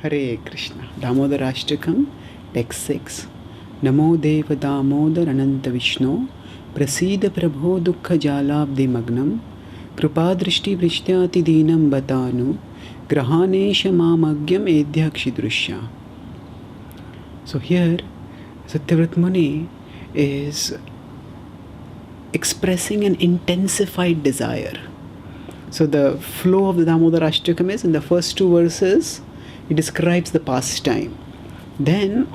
Hare Krishna. Damodarashtakam, text 6. Namo Deva Damodar Ananta Vishnu Prasida Prabho Dukkha Jalabdi Magnam Krupadrishti Vrishtyati Dinam Batanu Grahanesha Mamagyam Edhyakshidrushya. So here Satyavrat Muni is expressing an intensified desire. So the flow of the Damodarashtakam is in the first two verses he describes the pastime. Then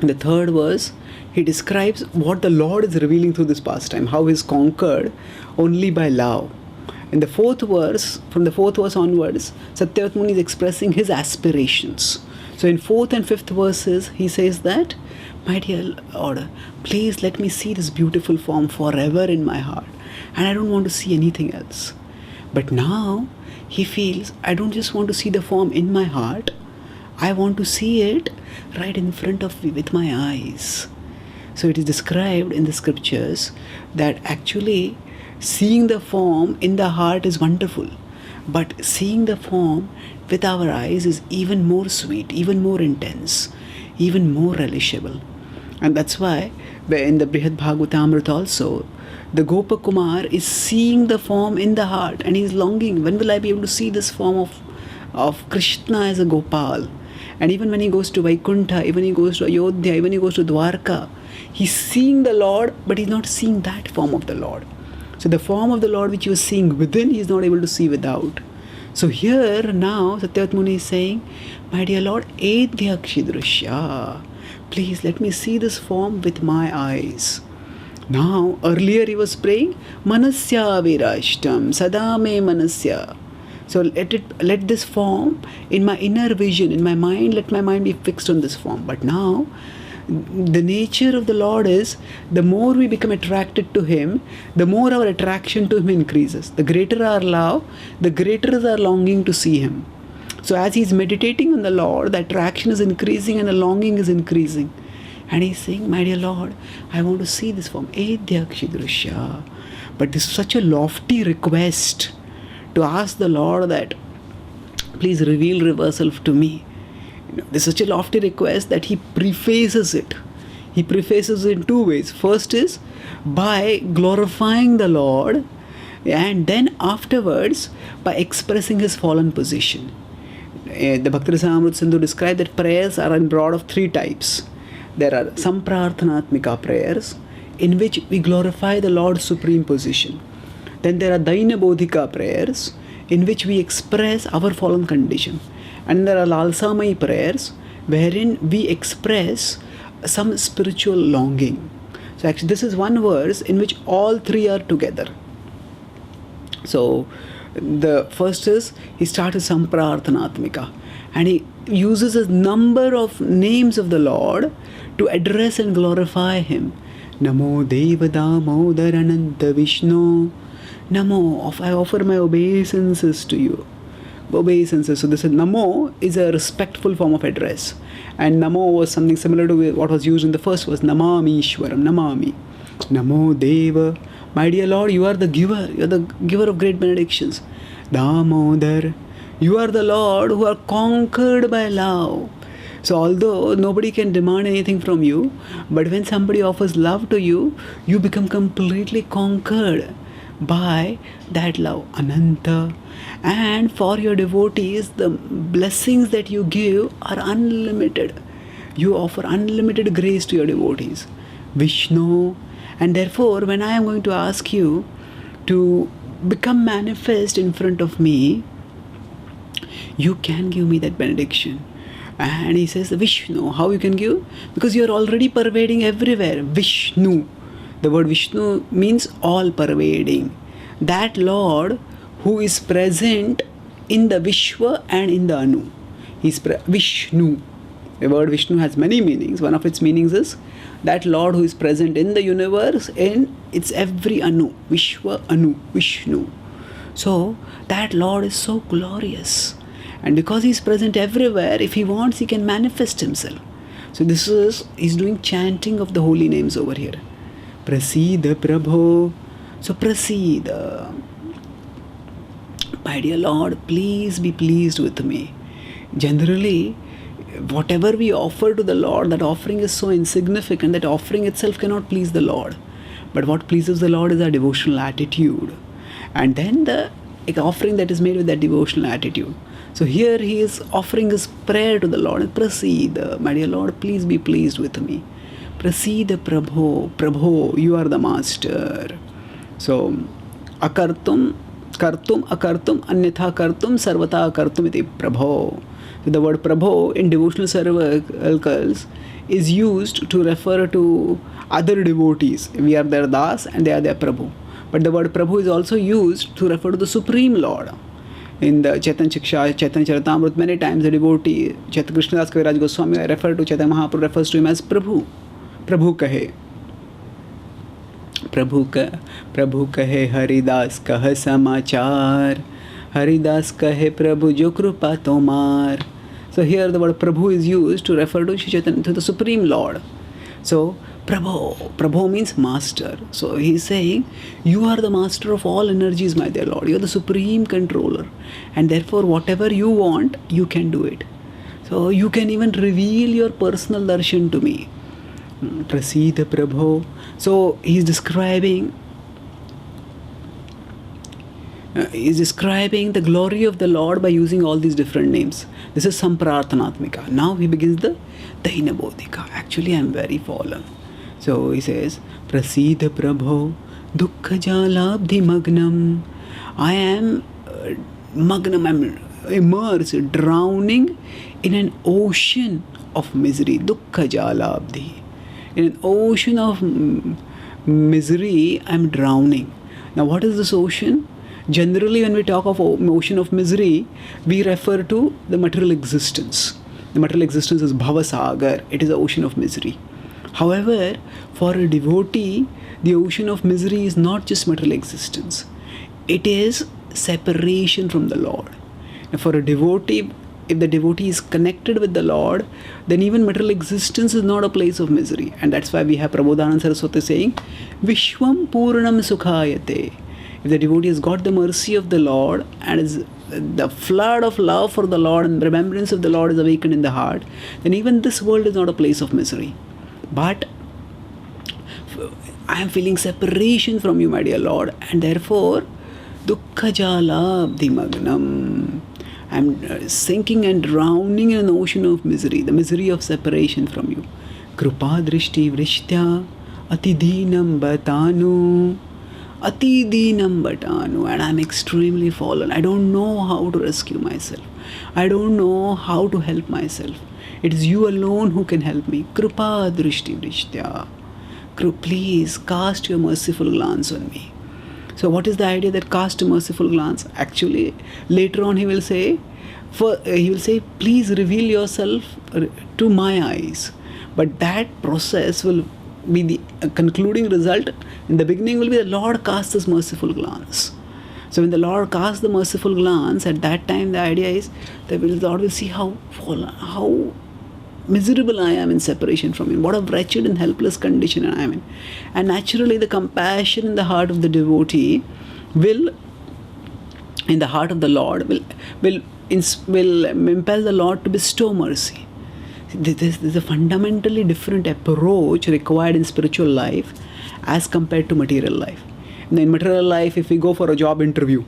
in the third verse he describes what the Lord is revealing through this pastime, how he is conquered only by love. In the fourth verse, from the fourth verse onwards, Satyavrat Muni is expressing his aspirations. So in fourth and fifth verses he says that, my dear Lord, please let me see this beautiful form forever in my heart, and I don't want to see anything else. But now he feels, I don't just want to see the form in my heart, I want to see it right in front of me with my eyes. So it is described in the scriptures that actually seeing the form in the heart is wonderful, but seeing the form with our eyes is even more sweet, even more intense, even more relishable. And that's why in the Brihad Bhagavatamrita also, the Gopakumar is seeing the form in the heart and he's longing, when will I be able to see this form of Krishna as a Gopal? And even when he goes to Vaikuntha, even he goes to Ayodhya, even he goes to Dwarka, he's seeing the Lord, but he's not seeing that form of the Lord. So the form of the Lord which he was seeing within, he is not able to see without. So here now Satyavrat Muni is saying, my dear Lord, Edhyakshidrushya, please let me see this form with my eyes. Now earlier he was praying, Manasya Virashtam, Sadame Manasya. So let this form in my inner vision, in my mind, let my mind be fixed on this form. But now the nature of the Lord is, the more we become attracted to him, the more our attraction to him increases. The greater our love, the greater is our longing to see him. So as he's meditating on the Lord, the attraction is increasing and the longing is increasing. And he's saying, my dear Lord, I want to see this form. Edhyakshidrushya. But this is such a lofty request to ask the Lord that, please reveal reversal to me. This is such a lofty request that he prefaces it. He prefaces it in two ways. First is by glorifying the Lord, and then afterwards by expressing his fallen position. The Bhakti-Rasamrita Sindhu described that prayers are in broad of three types. There are Samprarthanatmika prayers, in which we glorify the Lord's supreme position. Then there are Daina Bodhika prayers, in which we express our fallen condition. And there are Lalsamai prayers, wherein we express some spiritual longing. So actually this is one verse in which all three are together. So the first is, he starts with Samprarthanatmika, and he uses a number of names of the Lord to address and glorify him. Namo Deva Damodar Ananta Vishnu. Namo, I offer my obeisances to you. Obeisances. So this is Namo is a respectful form of address. And Namo was something similar to what was used in the first verse. Namami Ishwaram, Namami. Namo Deva. My dear Lord, you are the giver. You are the giver of great benedictions. Damodar. You are the Lord who are conquered by love. So although nobody can demand anything from you, but when somebody offers love to you, you become completely conquered by that love. Ananta. And for your devotees, the blessings that you give are unlimited. You offer unlimited grace to your devotees. Vishnu. And therefore, when I am going to ask you to become manifest in front of me, you can give me that benediction. And he says, Vishnu, how you can give? Because you are already pervading everywhere. Vishnu. The word Vishnu means all pervading. That Lord who is present in the Vishwa and in the Anu. He's Vishnu. The word Vishnu has many meanings. One of its meanings is that Lord who is present in the universe, in its every Anu. Vishwa, Anu, Vishnu. So that Lord is so glorious. And because he's present everywhere, if he wants, he can manifest himself. So this is, he's doing chanting of the holy names over here. Prasida Prabho. So Prasida. My dear Lord, please be pleased with me. Generally, whatever we offer to the Lord, that offering is so insignificant that offering itself cannot please the Lord. But what pleases the Lord is our devotional attitude. And then the offering that is made with that devotional attitude. So here he is offering his prayer to the Lord. Praseed, my dear Lord, please be pleased with me. Praseed Prabho, Prabho, you are the master. So, akartum, kartum, akartum, anyatha kartum, sarvata kartum iti Prabho. So the word Prabho in devotional circles is used to refer to other devotees. We are their Das and they are their Prabhu. But the word Prabhu is also used to refer to the Supreme Lord. In the Chaitanya Shiksha, Chaitanya Charitamrita, many times the devotee, Chaitanya Krishnadas Kaviraj Goswami, refer to Chaitanya Mahaprabhu, refers to him as Prabhu. Prabhu kahe. प्रभु कहे हरिदास कह समाचार हरिदास कहे प्रभु जो कृपा तोमार. So here the word Prabhu is used to refer to Chaitanya, to the Supreme Lord. So Prabhu means master. So he is saying, you are the master of all energies, my dear Lord. You are the supreme controller. And therefore whatever you want, you can do it. So you can even reveal your personal darshan to me. Prasida Prabhu. So he's describing the glory of the Lord by using all these different names. This is Samprarthanatmika. Now he begins the Dainabodhika. Actually, I am very fallen. So he says, Prasida Prabho, Dukkha Jalabdhi Magnam. I am Magnam, I am immersed, drowning in an ocean of misery. Dukkha Jalabdhi. In an ocean of misery, I am drowning. Now, what is this ocean? Generally, when we talk of ocean of misery, we refer to the material existence. The material existence is Bhavasagar. It is the ocean of misery. However, for a devotee, the ocean of misery is not just material existence. It is separation from the Lord. Now, for a devotee, if the devotee is connected with the Lord, then even material existence is not a place of misery. And that's why we have Prabodhananda Saraswati saying, Vishwam Purnam Sukhayate. If the devotee has got the mercy of the Lord and is the flood of love for the Lord and remembrance of the Lord is awakened in the heart, then even this world is not a place of misery. But I am feeling separation from you, my dear Lord, and therefore, Dukkha Jalabdhi Magnam. I am sinking and drowning in an ocean of misery, the misery of separation from you. Krupa Drishti Vrishtya Atidinam Batanu. Atidinam Batanu. And I am extremely fallen. I don't know how to rescue myself. I don't know how to help myself. It is you alone who can help me. Krupa Drishti Vrishtya. Please cast your merciful glance on me. So what is the idea that cast a merciful glance? Actually, later on he will say, please reveal yourself to my eyes. But that process will be the concluding result. In the beginning will be the Lord casts this merciful glance. So when the Lord casts the merciful glance, at that time the idea is that the Lord will see how miserable I am in separation from Him. What a wretched and helpless condition I am in. And naturally the compassion in the heart of the devotee in the heart of the Lord, will impel the Lord to bestow mercy. This is a fundamentally different approach required in spiritual life as compared to material life. In material life, if we go for a job interview,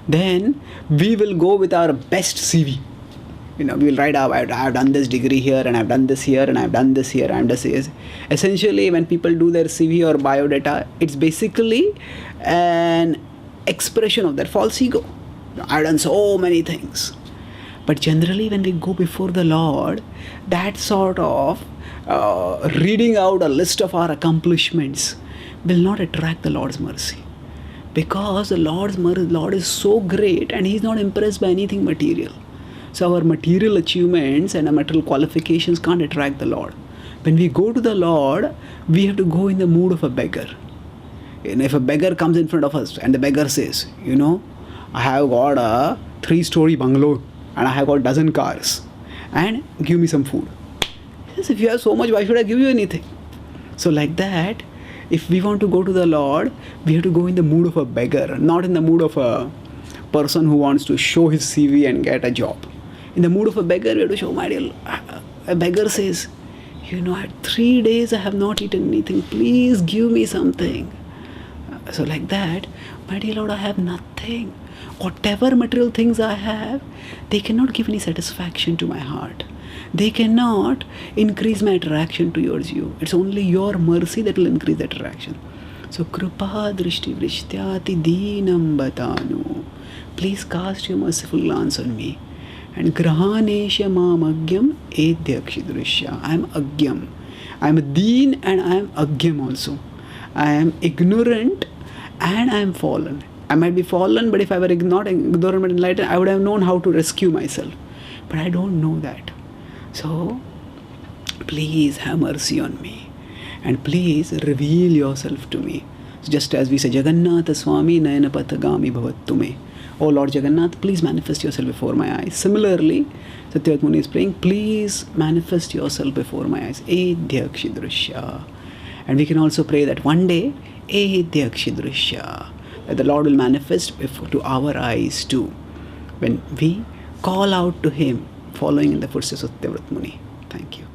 then we will go with our best CV. We will write out, I have done this degree here, and I have done this here, and I have done this here, and I have done this here. Essentially, when people do their CV or biodata, it's basically an expression of their false ego. I have done so many things. But generally, when we go before the Lord, that sort of reading out a list of our accomplishments will not attract the Lord's mercy. Because the Lord is so great and He's not impressed by anything material. So our material achievements and our material qualifications can't attract the Lord. When we go to the Lord, we have to go in the mood of a beggar. And if a beggar comes in front of us and the beggar says, I have got a 3-story bungalow and I have got a dozen cars and give me some food. Yes, if you have so much, why should I give you anything? So like that, if we want to go to the Lord, we have to go in the mood of a beggar, not in the mood of a person who wants to show his CV and get a job. In the mood of a beggar, we have to show, my dear. A beggar says, at 3 days I have not eaten anything. Please give me something. So like that, my dear Lord, I have nothing. Whatever material things I have, they cannot give any satisfaction to my heart. They cannot increase my attraction towards you. It's only your mercy that will increase the attraction. So, Krupa Drishti Vrishtyati Deenam Batanu. Please cast your merciful glance on me. And Grahanesha Mam Agyam Edyakshidrishya. I am Agyam. I am a Deen and I am Agyam also. I am ignorant and I am fallen. I might be fallen, but if I were not ignorant but enlightened, I would have known how to rescue myself. But I don't know that. So, please have mercy on me. And please reveal yourself to me. So just as we say, Jagannatha Swami Nayana Pathagami Bhavattume. Oh Lord Jagannath, please manifest yourself before my eyes. Similarly, Satyavrat Muni is praying, please manifest yourself before my eyes. Edyakshidrishya. And we can also pray that one day, Edyakshidrishya, that the Lord will manifest to our eyes too, when we call out to Him, following in the footsteps of Satyavrat Muni. Thank you.